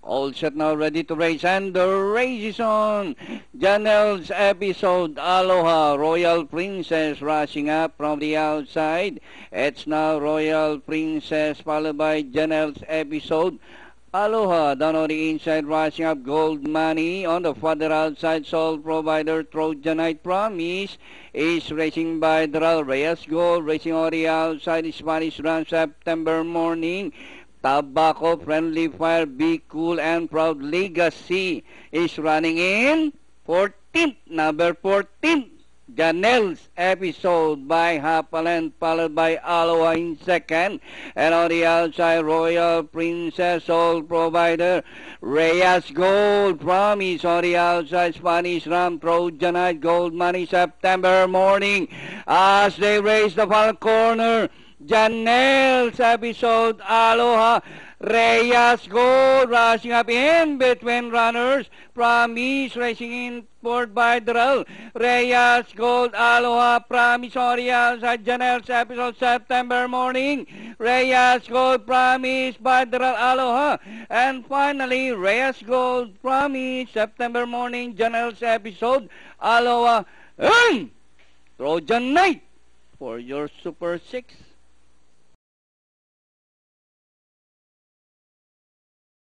All set now, ready to race, and the race is on. Janelle's episode, Aloha, Royal Princess rushing up from the outside. It's now Royal Princess followed by Janelle's episode, Aloha. Down on the inside, rushing up Gold Money. On the further outside, Sole Provider, Trojanite Promise is racing by Daryl Reyes Gold. Racing on the outside, Spanish Run, September Morning. Tobacco, Friendly Fire, Be Cool, and Proud Legacy is running in 14th, number 14th. Janelle's episode by Hapaland, followed by Aloha in second. And on the outside, Royal Princess, Sole Provider, Reyes Gold, Promise. On the outside, Spanish Ram, Trojanite, Gold Money, September Morning. As they race the final corner, Janelle's episode, Aloha, Reyes Gold rushing up in between runners. Promise racing in fourth by Daryl. Reyes Gold, Aloha, Promise on the outside. Janelle's episode, September Morning. Reyes Gold, Promise by Daryl, Aloha. And finally, Reyes Gold, Promise, September Morning. Janelle's episode, Aloha, and Trojanite for your Super 6.